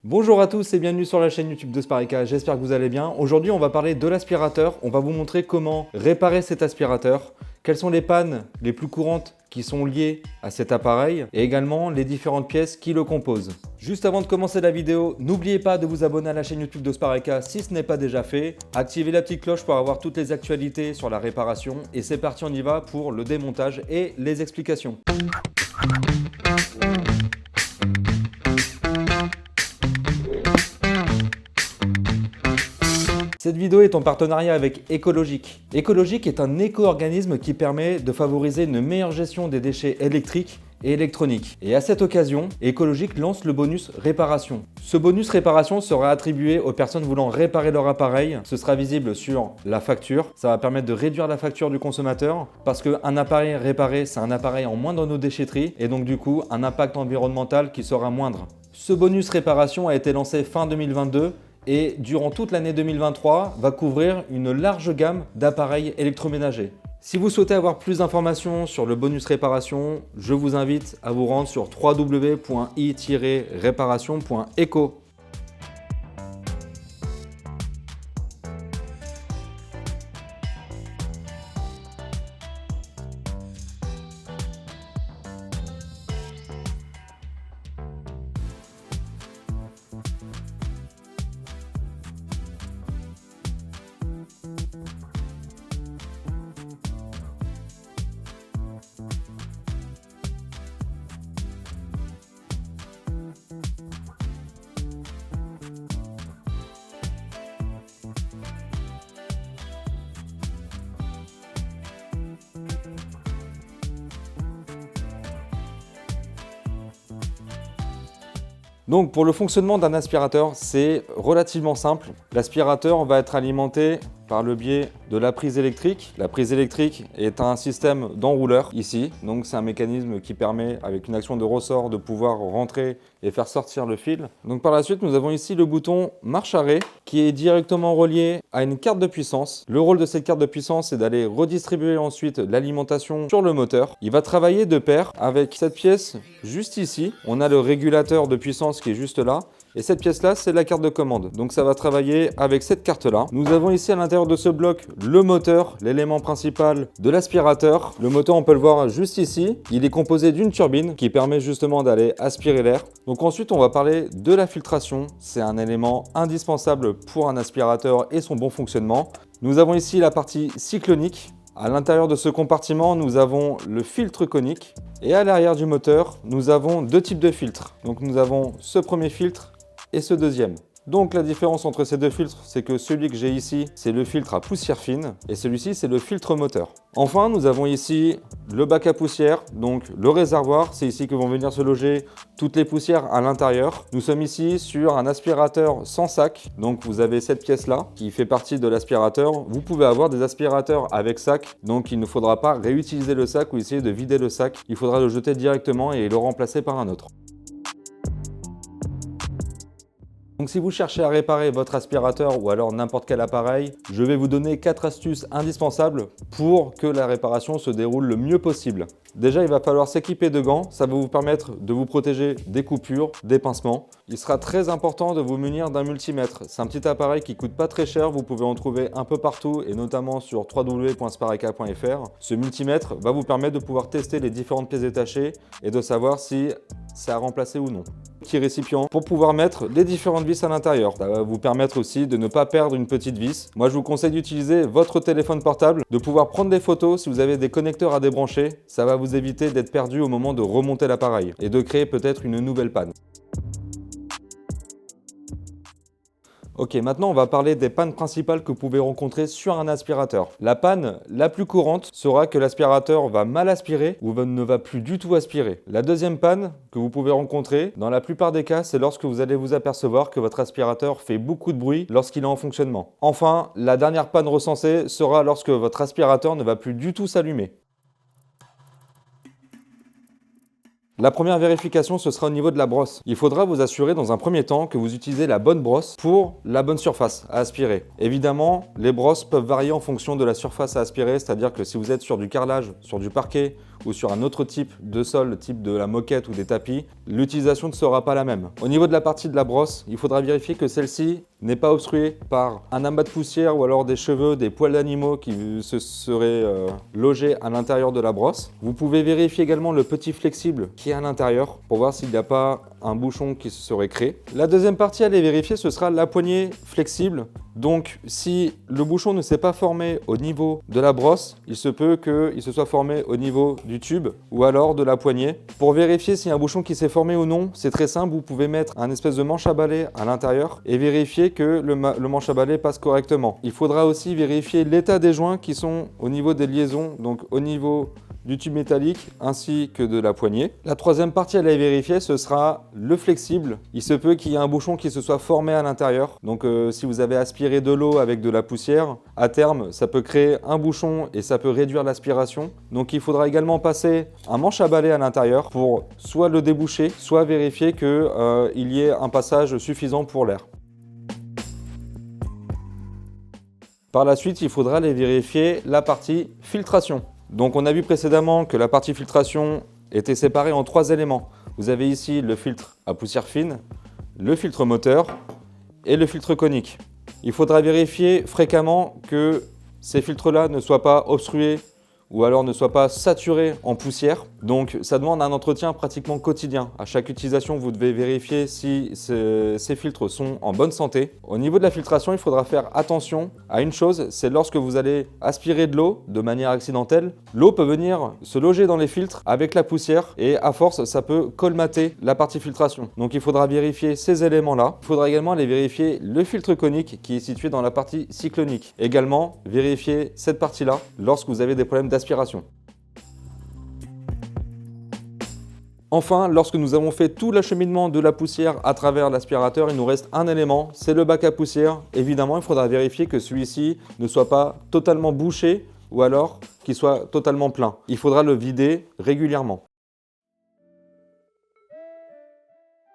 Bonjour à tous et bienvenue sur la chaîne YouTube de Spareka, j'espère que vous allez bien. Aujourd'hui on va parler de l'aspirateur, on va vous montrer comment réparer cet aspirateur, quelles sont les pannes les plus courantes qui sont liées à cet appareil et également les différentes pièces qui le composent. Juste avant de commencer la vidéo, n'oubliez pas de vous abonner à la chaîne YouTube de Spareka si ce n'est pas déjà fait. Activez la petite cloche pour avoir toutes les actualités sur la réparation et c'est parti, on y va pour le démontage et les explications. Cette vidéo est en partenariat avec Ecologic. Ecologic est un éco-organisme qui permet de favoriser une meilleure gestion des déchets électriques et électroniques. Et à cette occasion, Ecologic lance le bonus réparation. Ce bonus réparation sera attribué aux personnes voulant réparer leur appareil. Ce sera visible sur la facture. Ça va permettre de réduire la facture du consommateur parce qu'un appareil réparé, c'est un appareil en moins dans nos déchetteries et donc du coup, un impact environnemental qui sera moindre. Ce bonus réparation a été lancé fin 2022 et durant toute l'année 2023 va couvrir une large gamme d'appareils électroménagers. Si vous souhaitez avoir plus d'informations sur le bonus réparation, je vous invite à vous rendre sur www.i-réparation.eco. Donc pour le fonctionnement d'un aspirateur, c'est relativement simple. L'aspirateur va être alimenté par le biais de la prise électrique. La prise électrique est un système d'enrouleur ici. Donc c'est un mécanisme qui permet, avec une action de ressort, de pouvoir rentrer et faire sortir le fil. Donc par la suite, nous avons ici le bouton marche-arrêt qui est directement relié à une carte de puissance. Le rôle de cette carte de puissance est d'aller redistribuer ensuite l'alimentation sur le moteur. Il va travailler de pair avec cette pièce juste ici. On a le régulateur de puissance qui est juste là. Et cette pièce-là, c'est la carte de commande. Donc ça va travailler avec cette carte-là. Nous avons ici à l'intérieur de ce bloc le moteur, l'élément principal de l'aspirateur. Le moteur, on peut le voir juste ici. Il est composé d'une turbine qui permet justement d'aller aspirer l'air. Donc ensuite, on va parler de la filtration. C'est un élément indispensable pour un aspirateur et son bon fonctionnement. Nous avons ici la partie cyclonique. À l'intérieur de ce compartiment, nous avons le filtre conique. Et à l'arrière du moteur, nous avons deux types de filtres. Donc nous avons ce premier filtre et ce deuxième. Donc la différence entre ces deux filtres, c'est que celui que j'ai ici, c'est le filtre à poussière fine et celui-ci, c'est le filtre moteur. Enfin, nous avons ici le bac à poussière, donc le réservoir. C'est ici que vont venir se loger toutes les poussières à l'intérieur. Nous sommes ici sur un aspirateur sans sac. Donc vous avez cette pièce-là qui fait partie de l'aspirateur. Vous pouvez avoir des aspirateurs avec sac, donc il ne faudra pas réutiliser le sac ou essayer de vider le sac. Il faudra le jeter directement et le remplacer par un autre. Donc si vous cherchez à réparer votre aspirateur ou alors n'importe quel appareil, je vais vous donner 4 astuces indispensables pour que la réparation se déroule le mieux possible. Déjà, il va falloir s'équiper de gants, ça va vous permettre de vous protéger des coupures, des pincements. Il sera très important de vous munir d'un multimètre. C'est un petit appareil qui coûte pas très cher, vous pouvez en trouver un peu partout et notamment sur www.spareka.fr. Ce multimètre va vous permettre de pouvoir tester les différentes pièces détachées et de savoir si c'est à remplacer ou non. Petit récipient pour pouvoir mettre les différentes vis à l'intérieur. Ça va vous permettre aussi de ne pas perdre une petite vis. Moi, je vous conseille d'utiliser votre téléphone portable, de pouvoir prendre des photos si vous avez des connecteurs à débrancher. Ça va vous éviter d'être perdu au moment de remonter l'appareil et de créer peut-être une nouvelle panne. Ok, maintenant on va parler des pannes principales que vous pouvez rencontrer sur un aspirateur. La panne la plus courante sera que l'aspirateur va mal aspirer ou ne va plus du tout aspirer. La deuxième panne que vous pouvez rencontrer, dans la plupart des cas, c'est lorsque vous allez vous apercevoir que votre aspirateur fait beaucoup de bruit lorsqu'il est en fonctionnement. Enfin, la dernière panne recensée sera lorsque votre aspirateur ne va plus du tout s'allumer. La première vérification, ce sera au niveau de la brosse. Il faudra vous assurer dans un premier temps que vous utilisez la bonne brosse pour la bonne surface à aspirer. Évidemment, les brosses peuvent varier en fonction de la surface à aspirer, c'est-à-dire que si vous êtes sur du carrelage, sur du parquet ou sur un autre type de sol, type de la moquette ou des tapis, l'utilisation ne sera pas la même. Au niveau de la partie de la brosse, il faudra vérifier que celle-ci n'est pas obstruée par un amas de poussière ou alors des cheveux, des poils d'animaux qui se seraient logés à l'intérieur de la brosse. Vous pouvez vérifier également le petit flexible qui est à l'intérieur pour voir s'il n'y a pas un bouchon qui se serait créé. La deuxième partie à aller vérifier, ce sera la poignée flexible. Donc si le bouchon ne s'est pas formé au niveau de la brosse, il se peut qu'il se soit formé au niveau du tube ou alors de la poignée. Pour vérifier s'il y a un bouchon qui s'est formé ou non, c'est très simple, vous pouvez mettre un espèce de manche à balai à l'intérieur et vérifier que le manche à balai passe correctement. Il faudra aussi vérifier l'état des joints qui sont au niveau des liaisons, donc au niveau du tube métallique ainsi que de la poignée. La troisième partie à aller vérifier, ce sera le flexible. Il se peut qu'il y ait un bouchon qui se soit formé à l'intérieur. Donc si vous avez aspiré de l'eau avec de la poussière, à terme, ça peut créer un bouchon et ça peut réduire l'aspiration. Donc il faudra également passer un manche à balai à l'intérieur pour soit le déboucher, soit vérifier qu'il y ait un passage suffisant pour l'air. Par la suite, il faudra aller vérifier la partie filtration. Donc on a vu précédemment que la partie filtration était séparée en 3 éléments. Vous avez ici le filtre à poussière fine, le filtre moteur et le filtre conique. Il faudra vérifier fréquemment que ces filtres-là ne soient pas obstrués ou alors ne soient pas saturés en poussière. Donc ça demande un entretien pratiquement quotidien. À chaque utilisation, vous devez vérifier si ces filtres sont en bonne santé. Au niveau de la filtration, il faudra faire attention à une chose, c'est lorsque vous allez aspirer de l'eau de manière accidentelle, l'eau peut venir se loger dans les filtres avec la poussière et à force, ça peut colmater la partie filtration. Donc il faudra vérifier ces éléments-là. Il faudra également aller vérifier le filtre conique qui est situé dans la partie cyclonique. Également, vérifier cette partie-là lorsque vous avez des problèmes d'aspiration. Enfin, lorsque nous avons fait tout l'acheminement de la poussière à travers l'aspirateur, il nous reste un élément, c'est le bac à poussière. Évidemment, il faudra vérifier que celui-ci ne soit pas totalement bouché ou alors qu'il soit totalement plein. Il faudra le vider régulièrement.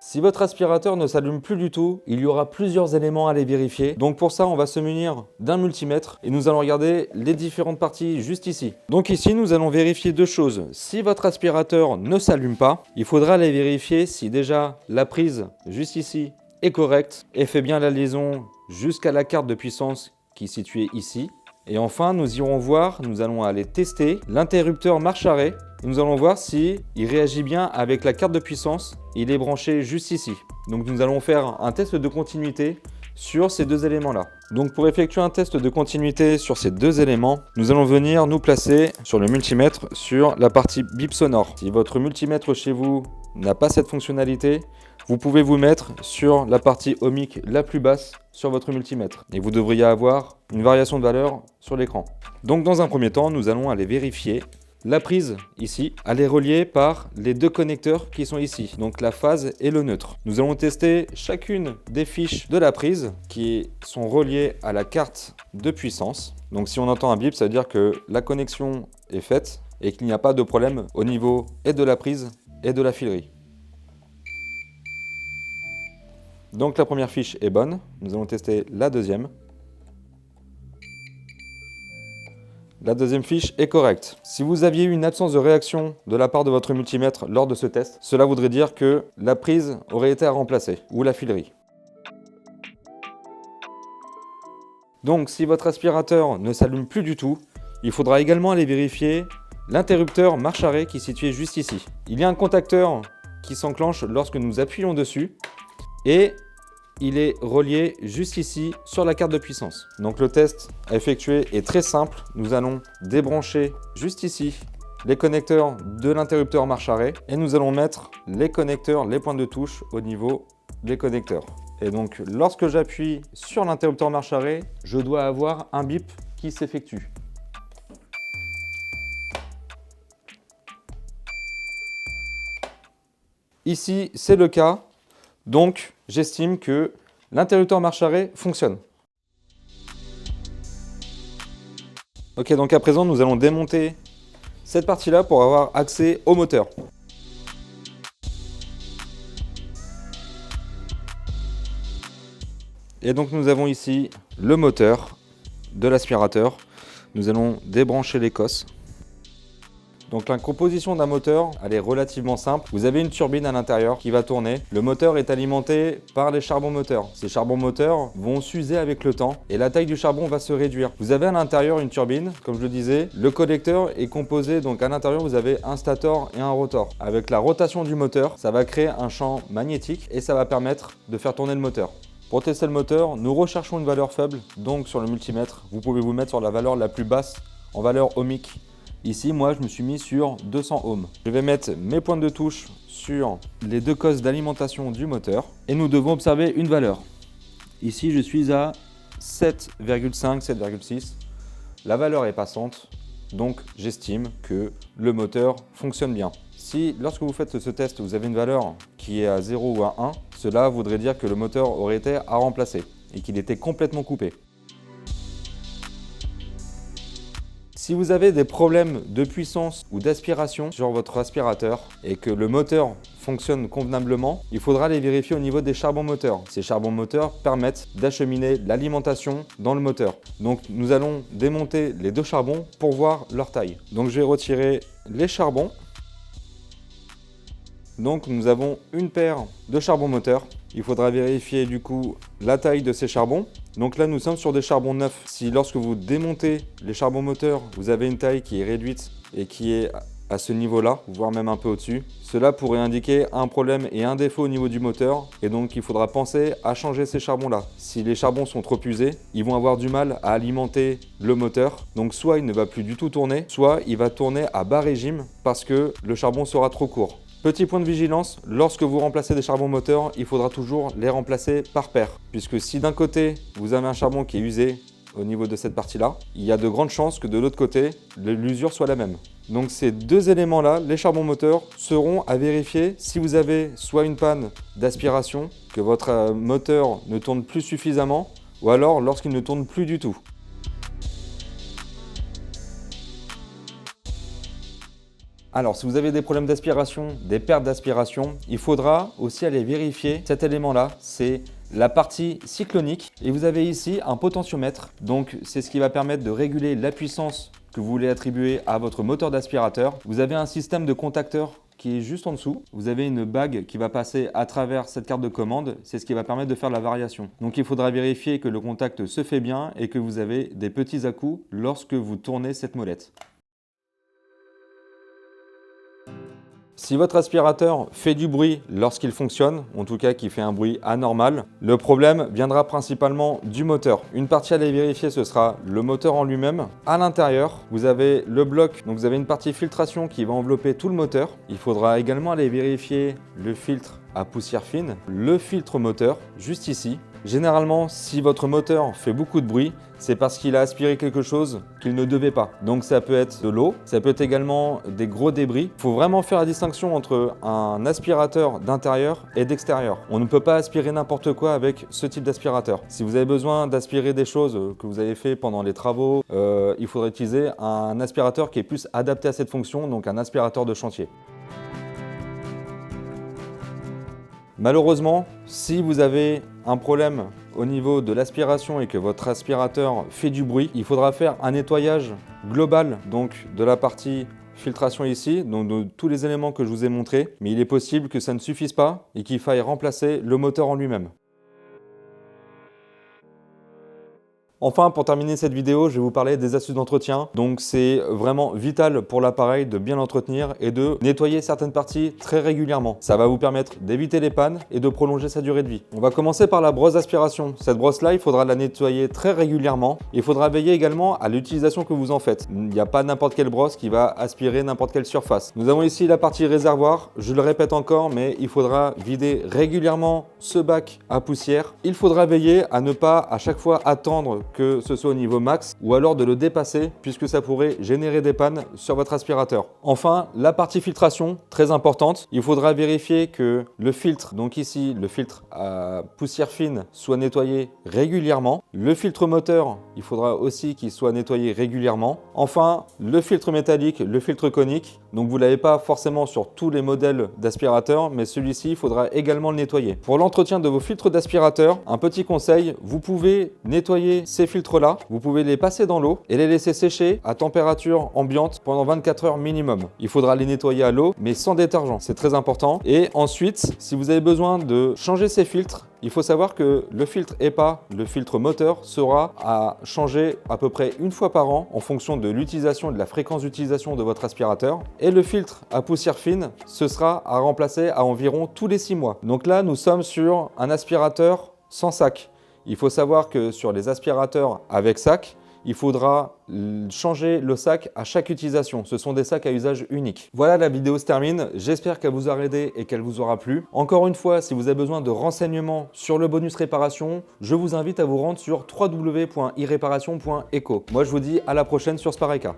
Si votre aspirateur ne s'allume plus du tout, il y aura plusieurs éléments à aller vérifier. Donc pour ça, on va se munir d'un multimètre et nous allons regarder les différentes parties juste ici. Donc ici, nous allons vérifier 2 choses. Si votre aspirateur ne s'allume pas, il faudra aller vérifier si déjà la prise juste ici est correcte et fait bien la liaison jusqu'à la carte de puissance qui est située ici. Et enfin, nous irons voir, nous allons aller tester l'interrupteur marche-arrêt. Nous allons voir si il réagit bien avec la carte de puissance. Il est branché juste ici. Donc nous allons faire un test de continuité sur ces 2 éléments-là. Donc pour effectuer un test de continuité sur ces 2 éléments, nous allons venir nous placer sur le multimètre sur la partie bip sonore. Si votre multimètre chez vous n'a pas cette fonctionnalité, vous pouvez vous mettre sur la partie ohmique la plus basse sur votre multimètre et vous devriez avoir une variation de valeur sur l'écran. Donc dans un premier temps, nous allons aller vérifier la prise ici. Elle est reliée par les 2 connecteurs qui sont ici, donc la phase et le neutre. Nous allons tester chacune des fiches de la prise qui sont reliées à la carte de puissance. Donc si on entend un bip, ça veut dire que la connexion est faite et qu'il n'y a pas de problème au niveau et de la prise et de la filerie. Donc la première fiche est bonne, nous allons tester la deuxième. La deuxième fiche est correcte. Si vous aviez eu une absence de réaction de la part de votre multimètre lors de ce test, cela voudrait dire que la prise aurait été à remplacer, ou la filerie. Donc si votre aspirateur ne s'allume plus du tout, il faudra également aller vérifier l'interrupteur marche-arrêt qui est situé juste ici. Il y a un contacteur qui s'enclenche lorsque nous appuyons dessus et il est relié juste ici sur la carte de puissance. Donc le test à effectuer est très simple. Nous allons débrancher juste ici les connecteurs de l'interrupteur marche-arrêt et nous allons mettre les connecteurs, les points de touche au niveau des connecteurs. Et donc lorsque j'appuie sur l'interrupteur marche-arrêt, je dois avoir un bip qui s'effectue. Ici, c'est le cas. Donc, j'estime que l'interrupteur marche-arrêt fonctionne. Ok, donc à présent, nous allons démonter cette partie-là pour avoir accès au moteur. Et donc, nous avons ici le moteur de l'aspirateur. Nous allons débrancher les cosses. Donc la composition d'un moteur, elle est relativement simple. Vous avez une turbine à l'intérieur qui va tourner. Le moteur est alimenté par les charbons moteurs. Ces charbons moteurs vont s'user avec le temps et la taille du charbon va se réduire. Vous avez à l'intérieur une turbine, comme je le disais. Le collecteur est composé, donc à l'intérieur vous avez un stator et un rotor. Avec la rotation du moteur, ça va créer un champ magnétique et ça va permettre de faire tourner le moteur. Pour tester le moteur, nous recherchons une valeur faible, donc sur le multimètre, vous pouvez vous mettre sur la valeur la plus basse en valeur ohmique. Ici, moi, je me suis mis sur 200 ohms. Je vais mettre mes pointes de touche sur les deux cosses d'alimentation du moteur et nous devons observer une valeur. Ici, je suis à 7,5, 7,6. La valeur est passante, donc j'estime que le moteur fonctionne bien. Si, lorsque vous faites ce test, vous avez une valeur qui est à 0 ou à 1, cela voudrait dire que le moteur aurait été à remplacer et qu'il était complètement coupé. Si vous avez des problèmes de puissance ou d'aspiration sur votre aspirateur et que le moteur fonctionne convenablement, il faudra les vérifier au niveau des charbons moteurs. Ces charbons moteurs permettent d'acheminer l'alimentation dans le moteur. Donc nous allons démonter les deux charbons pour voir leur taille. Donc je vais retirer les charbons. Donc nous avons une paire de charbons moteurs. Il faudra vérifier du coup la taille de ces charbons. Donc là nous sommes sur des charbons neufs. Si lorsque vous démontez les charbons moteurs, vous avez une taille qui est réduite et qui est à ce niveau-là, voire même un peu au-dessus, cela pourrait indiquer un problème et un défaut au niveau du moteur et donc il faudra penser à changer ces charbons-là. Si les charbons sont trop usés, ils vont avoir du mal à alimenter le moteur. Donc soit il ne va plus du tout tourner, soit il va tourner à bas régime parce que le charbon sera trop court. Petit point de vigilance, lorsque vous remplacez des charbons moteurs, il faudra toujours les remplacer par paire. Puisque si d'un côté, vous avez un charbon qui est usé au niveau de cette partie-là, il y a de grandes chances que de l'autre côté, l'usure soit la même. Donc ces deux éléments-là, les charbons moteurs, seront à vérifier si vous avez soit une panne d'aspiration, que votre moteur ne tourne plus suffisamment, ou alors lorsqu'il ne tourne plus du tout. Alors, si vous avez des problèmes d'aspiration, des pertes d'aspiration, il faudra aussi aller vérifier cet élément-là, c'est la partie cyclonique. Et vous avez ici un potentiomètre, donc c'est ce qui va permettre de réguler la puissance que vous voulez attribuer à votre moteur d'aspirateur. Vous avez un système de contacteur qui est juste en dessous. Vous avez une bague qui va passer à travers cette carte de commande, c'est ce qui va permettre de faire la variation. Donc il faudra vérifier que le contact se fait bien et que vous avez des petits à-coups lorsque vous tournez cette molette. Si votre aspirateur fait du bruit lorsqu'il fonctionne, en tout cas qui fait un bruit anormal, le problème viendra principalement du moteur. Une partie à aller vérifier, ce sera le moteur en lui-même. À l'intérieur, vous avez le bloc, donc vous avez une partie filtration qui va envelopper tout le moteur. Il faudra également aller vérifier le filtre à poussière fine, le filtre moteur, juste ici. Généralement, si votre moteur fait beaucoup de bruit, c'est parce qu'il a aspiré quelque chose qu'il ne devait pas. Donc ça peut être de l'eau, ça peut être également des gros débris. Il faut vraiment faire la distinction entre un aspirateur d'intérieur et d'extérieur. On ne peut pas aspirer n'importe quoi avec ce type d'aspirateur. Si vous avez besoin d'aspirer des choses que vous avez fait pendant les travaux, il faudrait utiliser un aspirateur qui est plus adapté à cette fonction, donc un aspirateur de chantier. Malheureusement, si vous avez un problème au niveau de l'aspiration et que votre aspirateur fait du bruit, il faudra faire un nettoyage global donc de la partie filtration ici, donc de tous les éléments que je vous ai montrés. Mais il est possible que ça ne suffise pas et qu'il faille remplacer le moteur en lui-même. Enfin, pour terminer cette vidéo, je vais vous parler des astuces d'entretien. Donc c'est vraiment vital pour l'appareil de bien l'entretenir et de nettoyer certaines parties très régulièrement. Ça va vous permettre d'éviter les pannes et de prolonger sa durée de vie. On va commencer par la brosse d'aspiration. Cette brosse-là, il faudra la nettoyer très régulièrement. Il faudra veiller également à l'utilisation que vous en faites. Il n'y a pas n'importe quelle brosse qui va aspirer n'importe quelle surface. Nous avons ici la partie réservoir. Je le répète encore, mais il faudra vider régulièrement ce bac à poussière. Il faudra veiller à ne pas à chaque fois attendre que ce soit au niveau max ou alors de le dépasser puisque ça pourrait générer des pannes sur votre aspirateur. Enfin, la partie filtration, très importante. Il faudra vérifier que le filtre, donc ici le filtre à poussière fine, soit nettoyé régulièrement. Le filtre moteur, il faudra aussi qu'il soit nettoyé régulièrement. Enfin, le filtre métallique, le filtre conique. Donc vous ne l'avez pas forcément sur tous les modèles d'aspirateur, mais celui-ci, il faudra également le nettoyer. Pour l'entretien de vos filtres d'aspirateur, un petit conseil, vous pouvez nettoyer ces ces filtres-là, vous pouvez les passer dans l'eau et les laisser sécher à température ambiante pendant 24 heures minimum. Il faudra les nettoyer à l'eau, mais sans détergent, c'est très important. Et ensuite, si vous avez besoin de changer ces filtres, il faut savoir que le filtre EPA, le filtre moteur, sera à changer à peu près une fois par an en fonction de l'utilisation et de la fréquence d'utilisation de votre aspirateur. Et le filtre à poussière fine, ce sera à remplacer à environ tous les 6 mois. Donc là, nous sommes sur un aspirateur sans sac. Il faut savoir que sur les aspirateurs avec sac, il faudra changer le sac à chaque utilisation. Ce sont des sacs à usage unique. Voilà, la vidéo se termine. J'espère qu'elle vous aura aidé et qu'elle vous aura plu. Encore une fois, si vous avez besoin de renseignements sur le bonus réparation, je vous invite à vous rendre sur www.iréparation.eco. Moi, je vous dis à la prochaine sur Spareka.